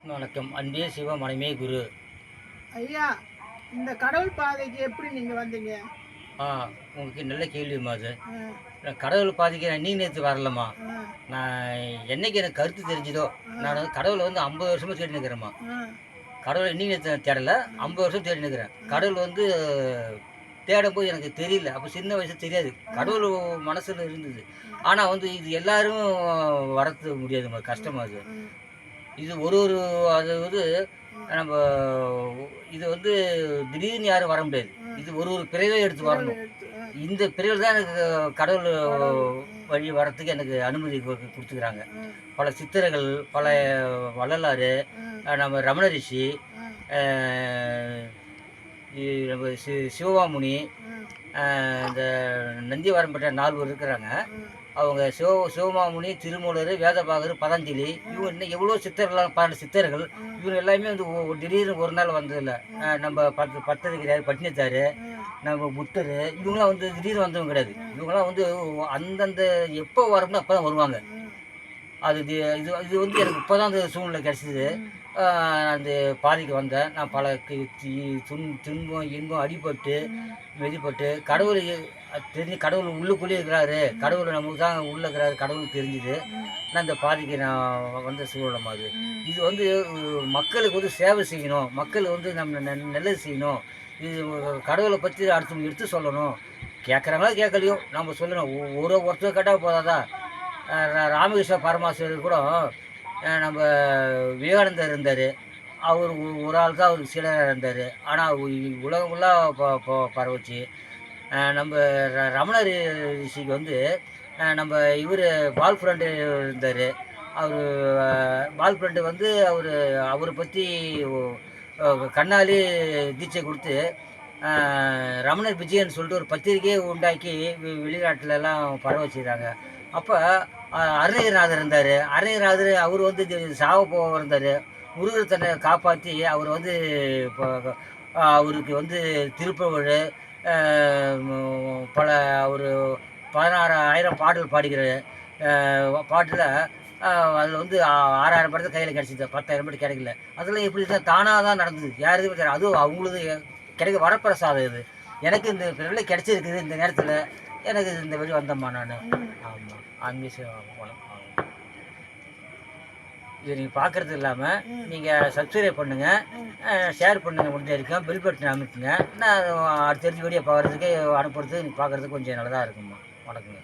வணக்கம். அன்பே சிவ மனமே குரு. ஐயா, இந்த கடவுள் பாதைக்கு எப்படி நீங்க வந்தீங்க? ஆ உங்களுக்கு நல்ல கேள்விம்மா அது. அ, நான் கடவுள் பாதைக்கு நான் இன்னைக்கு நேத்து வரலம்மா. அ, நான் என்னைக்கு எனக்கு கருத்து தெரிஞ்சுதோ, நான் அ, வந்து கடவுள வந்து 50 வருஷமா தேடின்னு இருக்கிறேம்மா. அ, கடவுள இன்னைக்கு நேத்து நான் தேடல. அ, 50 வருஷம் தேடின்னு இருக்கிறேன். அ, கடவுள் வந்து தேடும்போது எனக்கு தெரியல. அப்ப சின்ன வயசுல தெரியாது. கடவுள் மனசுல இருந்தது. ஆனா வந்து இது எல்லாரும் வரது முடியாதும்மா. கஷ்டமா அது. ம், இது ஒரு ஒரு அது வந்து நம்ப இது வந்து திடீர்னு யாரும் வர முடியாது. ம். இது ஒரு ஒரு பிறவியா எடுத்து பிறவி வரணும். எடுத்து இந்த பிறவில தான் எனக்கு கடவுள் கடவுள். வழி வரத்துக்கு எனக்கு அனுமதி குடுத்துக்கிறாங்க. ம், பல சித்தர்கள், பல வள்ளலாரு, ம், நம்ம ரமண ரிஷி, ம், அ இ நம்ம சிவவாமுனி, ம், இந்த நந்திவாரம் பெற்ற 4 பேர் இருக்கிறாங்க. ம், அவங்க சிவமாமுனி, திருமூலர், வேதபாகர், பதஞ்சலி இவங்க இன்னும் எவ்வளோ சித்தர்கள்லாம் 12 சித்தர்கள். ம், இவங்க எல்லாமே வந்து திடீர்னு ஒரு நாள் வந்ததில்ல. நம்ம பட்டதிரியார், பட்டினத்தாரு, ம், நம்ம புத்தரு இவங்கலாம் வந்து திடீர்னு வந்தவங்க கிடையாது. ம், இவங்கலாம் வந்து அந்தந்த எப்போ வரணுமோ அப்போ தான் வருவாங்க. ம், அது இது இது வந்து எனக்கு இப்போ தான் அந்த சூழ்நிலை கிடைச்சது. ம், நான் அந்த பாதைக்கு வந்தேன். நான் பல துன்பம், இன்பம் அடிபட்டு, ம், மிதிப்பட்டு கடவுள் தெரிஞ்சு கடவுள் உள்ளுக்குள்ளேயே இருக்கிறாரு. ம், கடவுள் நமக்கு தான் உள்ள இருக்கிறாரு. கடவுளுக்கு தெரிஞ்சுது. ம், நான் இந்த பாதைக்கு நான் வந்த சூழலும் அது. ம், இது வந்து மக்களுக்கு வந்து சேவை செய்யணும். மக்கள் வந்து நம்ம நல்லது செய்யணும். இது கடவுளை பத்தி அடுத்தவங்க எடுத்து சொல்லணும். கேட்குறாங்களோ கேட்கலையோ நம்ம சொல்லணும். ஒருத்தர் கேட்டா போதாதா? ராமகிருஷ்ண பரமஹம்சர் கூட நம்ம விவேகானந்தர் இருந்தாரு. அவரு ஒரு ஆள் தான் அவருக்கு சீடரா இருந்தாரு. ஆனா உலகம் ஃபுல்லா பரவுச்சு. நம்ப ரமண ரிஷிக்கு வந்து நம்ப இவரு பால் ஃப்ரெண்டு இருந்தாரு. அவரு பால் ஃப்ரெண்டு வந்து அவர பத்தி ஒ அ கண்ணாலே தீட்சை குடுத்து, அ ரமணர் விஜயன்னு சொல்லிட்டு ஒரு பத்திரிக்கையே உண்டாக்கி வெளிநாட்டுலலாம் பரவ வச்சுருக்காங்க. அப்ப அருணகிரிநாதர் இருந்தாரு. அருணகிரிநாதர் அவரு வந்து சாவ போக இருந்தாரு. முருகர் தன்னை காப்பாத்தி அவர வந்து இப்ப அவருக்கு வந்து திருப்புகழு, அ பல ஒரு 16,000 பாடல் பாடிக்கிறாரு. பாட்டுல அ அதில வந்து 6,000 படத்த கையில கிடைச்சது. 10,000 படம் கிடைக்கல. அதெல்லாம் எப்படி தான் தானா தான் நடந்தது. யாருக்குமே தெரியாது. அதுவும் அவங்களுது கிடைக்க வரப்பிரசாதம் இது. எனக்கு இந்த பிறவில கிடைச்சிருக்குது இந்த நேரத்தில. எனக்கு இந்த வழி வந்தேம்மா நானு. ம். ஆமா. ஆன்மீக கோணம். ஆமா. இத நீங்க பார்க்கறது இல்லாம, ம், நீங்க சப்ஸ்கிரைப் பண்ணுங்க. ம். ஷேர் பண்ணுங்க முடிஞ்ச வரைக்கும். பெல் பட்டன் அமுக்குங்க. நான் அடுத்தடுத்த வீடியோ பார்க்கறதுக்கு, அனுப்புறதுக்கு, பார்க்கறதுக்கு கொஞ்சம் நல்லதா இருக்கும்மா. வணக்கங்க.